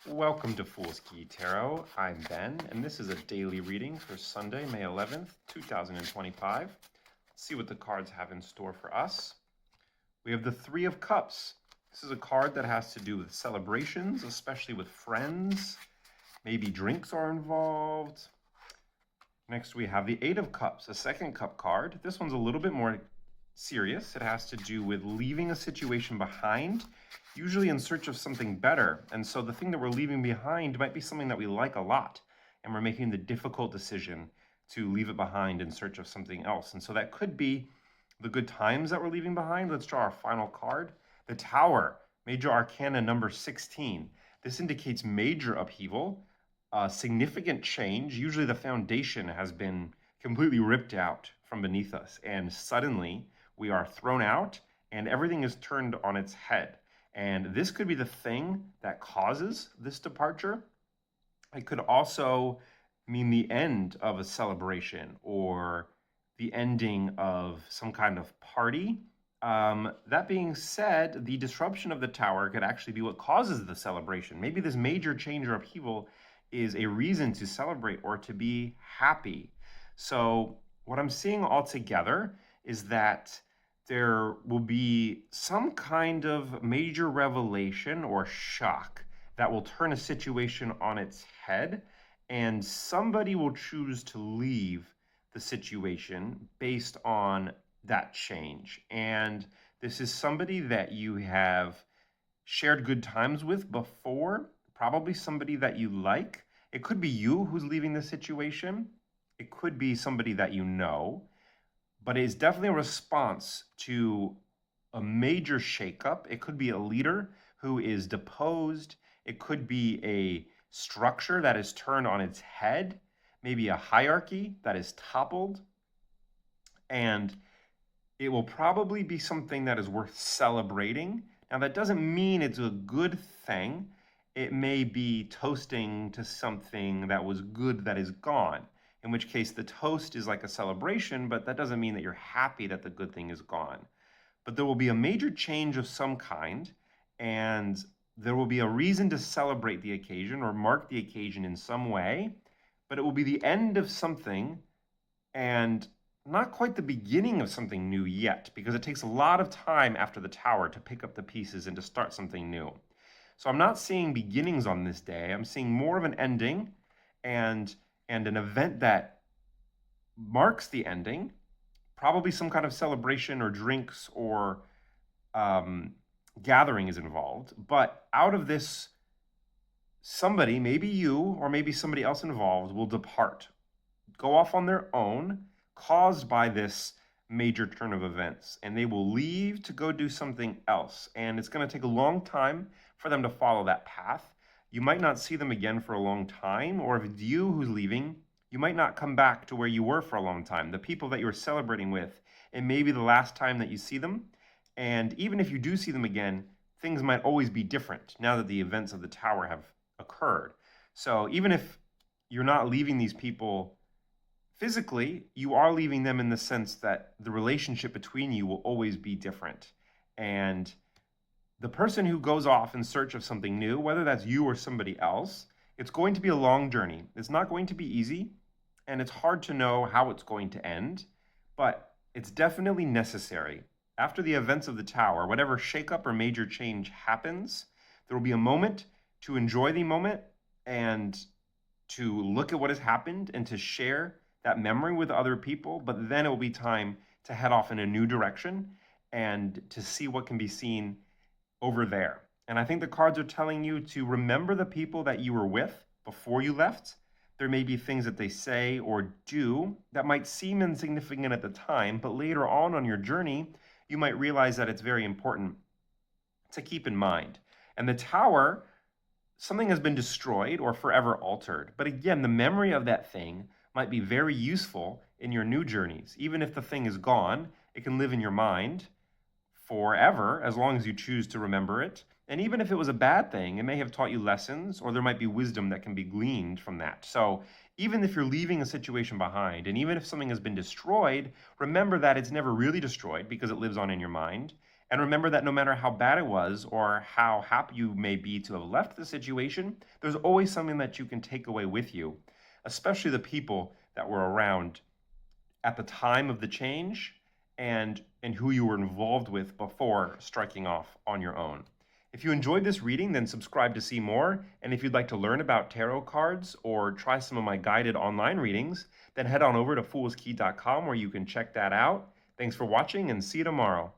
Welcome to Fool's Key Tarot. I'm Ben, and this is a daily reading for Sunday, May 11th, 2025. Let's see what the cards have in store for us. We have the Three of Cups. This is a card that has to do with celebrations, especially with friends. Maybe drinks are involved. Next, we have the Eight of Cups, a second cup card. This one's a little bit more serious. It has to do with leaving a situation behind, usually in search of something better. And so the thing that we're leaving behind might be something that we like a lot, and we're making the difficult decision to leave it behind in search of something else. And so that could be the good times that we're leaving behind. Let's draw our final card. The Tower, Major Arcana number 16. This indicates major upheaval, significant change. Usually the foundation has been completely ripped out from beneath us, and suddenly we are thrown out and everything is turned on its head. And this could be the thing that causes this departure. It could also mean the end of a celebration or the ending of some kind of party. That being said, the disruption of the Tower could actually be what causes the celebration. Maybe this major change or upheaval is a reason to celebrate or to be happy. So what I'm seeing altogether is that there will be some kind of major revelation or shock that will turn a situation on its head, and somebody will choose to leave the situation based on that change. And this is somebody that you have shared good times with before, probably somebody that you like. It could be you who's leaving the situation. It could be somebody that you know, but it is definitely a response to a major shakeup. It could be a leader who is deposed. It could be a structure that is turned on its head, maybe a hierarchy that is toppled. And it will probably be something that is worth celebrating. Now, that doesn't mean it's a good thing. It may be toasting to something that was good that is gone, in which case the toast is like a celebration, but that doesn't mean that you're happy that the good thing is gone. But there will be a major change of some kind, and there will be a reason to celebrate the occasion or mark the occasion in some way, but it will be the end of something and not quite the beginning of something new yet, because it takes a lot of time after the Tower to pick up the pieces and to start something new. So I'm not seeing beginnings on this day. I'm seeing more of an ending and an event that marks the ending, probably some kind of celebration or drinks or gathering is involved. But out of this, somebody, maybe you or maybe somebody else involved, will depart, go off on their own, caused by this major turn of events, and they will leave to go do something else. And it's going to take a long time for them to follow that path. You might not see them again for a long time, or if it's you who's leaving, you might not come back to where you were for a long time. The people that you were celebrating with, it may be the last time that you see them. And even if you do see them again, things might always be different now that the events of the Tower have occurred. So even if you're not leaving these people physically, you are leaving them in the sense that the relationship between you will always be different. And the person who goes off in search of something new, whether that's you or somebody else, it's going to be a long journey. It's not going to be easy, and it's hard to know how it's going to end, but it's definitely necessary. After the events of the Tower, whatever shakeup or major change happens, there will be a moment to enjoy the moment and to look at what has happened and to share that memory with other people, but then it will be time to head off in a new direction and to see what can be seen over there. And I think the cards are telling you to remember the people that you were with before you left. There may be things that they say or do that might seem insignificant at the time, but later on your journey, you might realize that it's very important to keep in mind. And the Tower, something has been destroyed or forever altered. But again, the memory of that thing might be very useful in your new journeys. Even if the thing is gone, it can live in your mind forever, as long as you choose to remember it. And even if it was a bad thing, it may have taught you lessons, or there might be wisdom that can be gleaned from that. So even if you're leaving a situation behind, and even if something has been destroyed, remember that it's never really destroyed because it lives on in your mind. And remember that no matter how bad it was or how happy you may be to have left the situation, there's always something that you can take away with you, especially the people that were around at the time of the change and who you were involved with before striking off on your own. If you enjoyed this reading, then subscribe to see more. And if you'd like to learn about tarot cards or try some of my guided online readings, then head on over to foolskey.com where you can check that out. Thanks for watching and see you tomorrow.